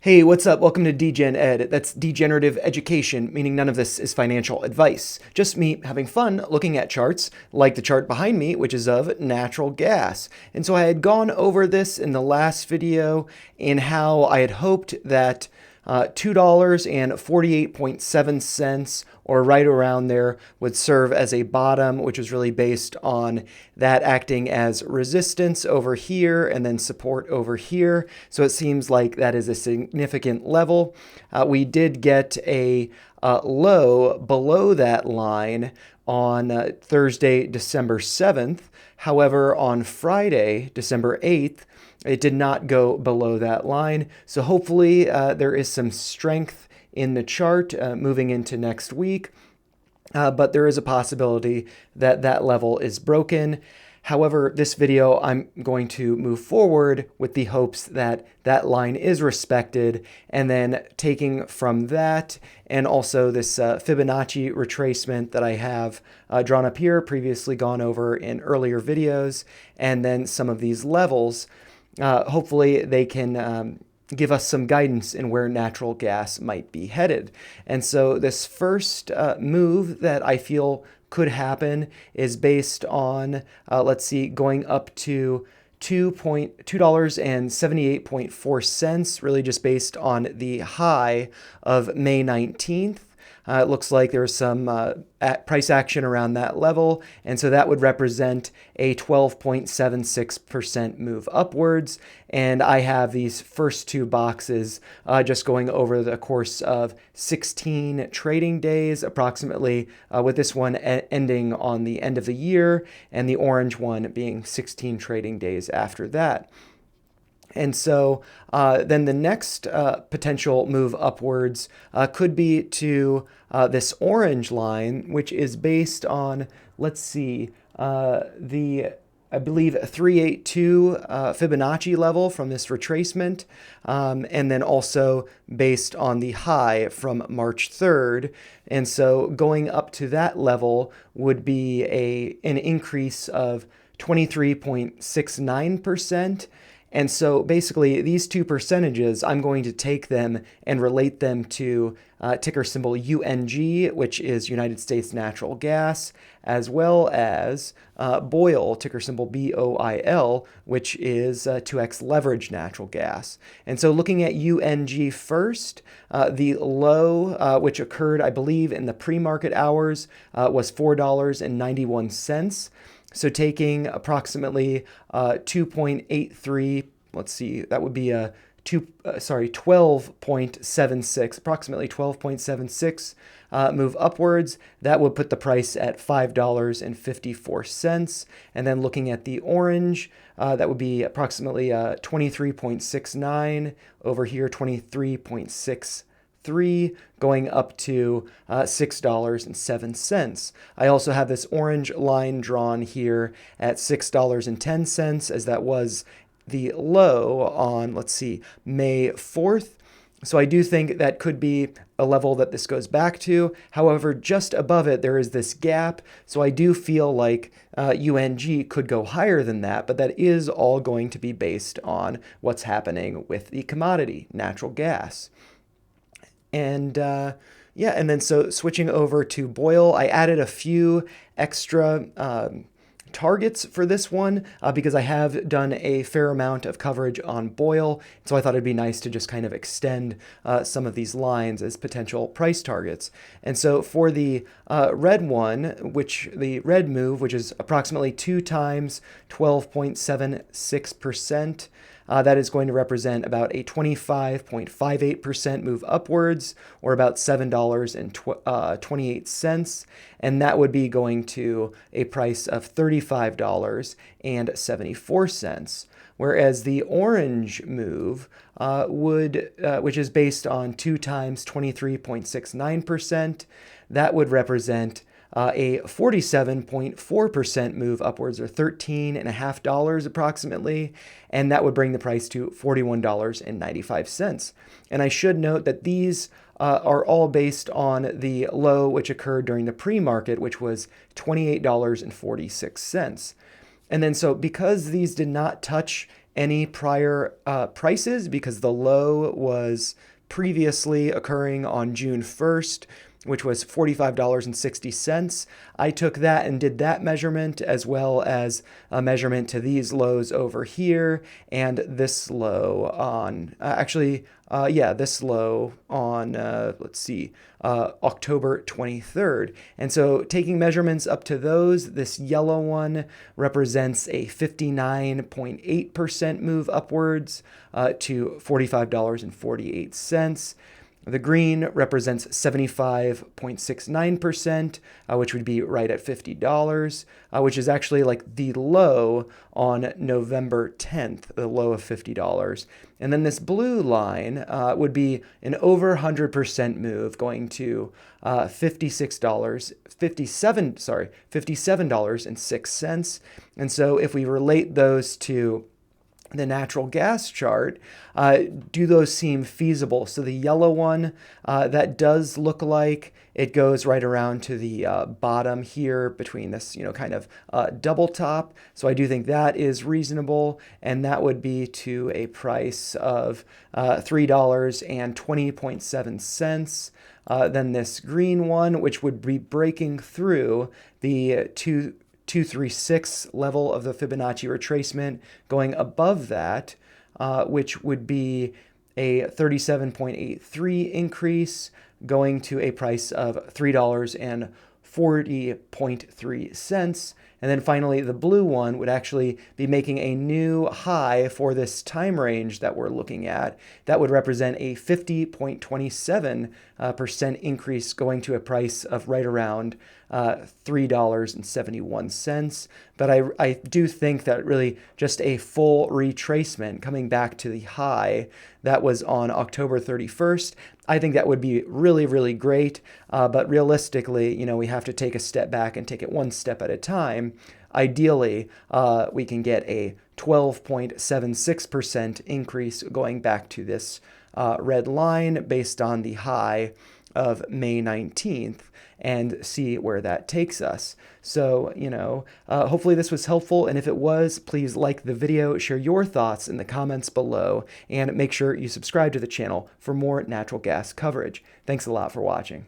Hey, what's up? Welcome to Degen Ed. That's degenerative education, meaning none of this is financial advice. Just me having fun looking at charts, like the chart behind me, which is of natural gas. And so I had gone over this in the last video in how I had hoped that $2.48.7, or right around there, would serve as a bottom, which was really based on that acting as resistance over here and then support over here. So it seems like that is a significant level. We did get a low below that line on Thursday, December 7th. However, on Friday, December 8th, it did not go below that line. So hopefully there is some strength in the chart moving into next week. But there is a possibility that that level is broken. However, this video, I'm going to move forward with the hopes that that line is respected, and then taking from that and also this Fibonacci retracement that I have drawn up here, previously gone over in earlier videos, and then some of these levels, hopefully they can give us some guidance in where natural gas might be headed. And so this first move that I feel could happen is based on, let's see, going up to $2.78.4, really just based on the high of May 19th. It looks like there's some price action around that level, and so that would represent a 12.76% move upwards. And I have these first two boxes just going over the course of 16 trading days, approximately, with this one ending on the end of the year, and the orange one being 16 trading days after that. And so then the next potential move upwards could be to this orange line, which is based on, let's see, I believe, 382 Fibonacci level from this retracement, and then also based on the high from March 3rd. And so going up to that level would be an increase of 23.69%. And so basically these two percentages, I'm going to take them and relate them to ticker symbol UNG, which is United States Natural Gas, as well as BOIL, ticker symbol BOIL, which is 2x leverage natural gas. And so looking at UNG first, the low, which occurred, I believe, in the pre-market hours, was $4.91. So taking approximately 2.83, let's see, that would be a 12.76, approximately 12.76 move upwards. That would put the price at $5.54. And then looking at the orange, that would be approximately 23.69, over here 23.63, going up to $6.07. I also have this orange line drawn here at $6.10, as that was the low on, let's see, May 4th. So I do think that could be a level that this goes back to. However, just above it, there is this gap. So I do feel like UNG could go higher than that, but that is all going to be based on what's happening with the commodity, natural gas. And yeah, and then so switching over to BOIL, I added a few extra targets for this one because I have done a fair amount of coverage on BOIL. So I thought it'd be nice to just kind of extend some of these lines as potential price targets. And so for the red one, the red move, which is approximately 2 times 12.76%, that is going to represent about a 25.58% move upwards, or about $7.28. And that would be going to a price of $35.74. Whereas the orange move which is based on 2 times 23.69%, that would represent a 47.4% move upwards, or $13.50 approximately, and that would bring the price to $41.95. And I should note that these are all based on the low which occurred during the pre-market, which was $28.46. And then so because these did not touch any prior prices because the low was previously occurring on June 1st, which was $45.60. I took that and did that measurement as well as a measurement to these lows over here and this low on, this low on, let's see, October 23rd. And so taking measurements up to those, this yellow one represents a 59.8% move upwards to $45.48. The green represents 75.69%, which would be right at $50, which is actually like the low on November 10th, the low of $50. And then this blue line would be an over 100% move going to $57.06. And so if we relate those to the natural gas chart, do those seem feasible? So the yellow one, that does look like it goes right around to the bottom here between this, kind of double top. So I do think that is reasonable, and that would be to a price of $3.20.7. Then this green one, which would be breaking through the 236 level of the Fibonacci retracement, going above that, which would be a 37.83 increase, going to a price of $3.40.3. And then finally, the blue one would actually be making a new high for this time range that we're looking at. That would represent a 50.27% increase, going to a price of right around $3.71. But I do think that really just a full retracement coming back to the high that was on October 31st, I think that would be really, really great. But realistically, we have to take a step back and take it one step at a time. Ideally, we can get a 12.76% increase going back to this red line based on the high of May 19th and see where that takes us. So, hopefully this was helpful. And if it was, please like the video, share your thoughts in the comments below, and make sure you subscribe to the channel for more natural gas coverage. Thanks a lot for watching.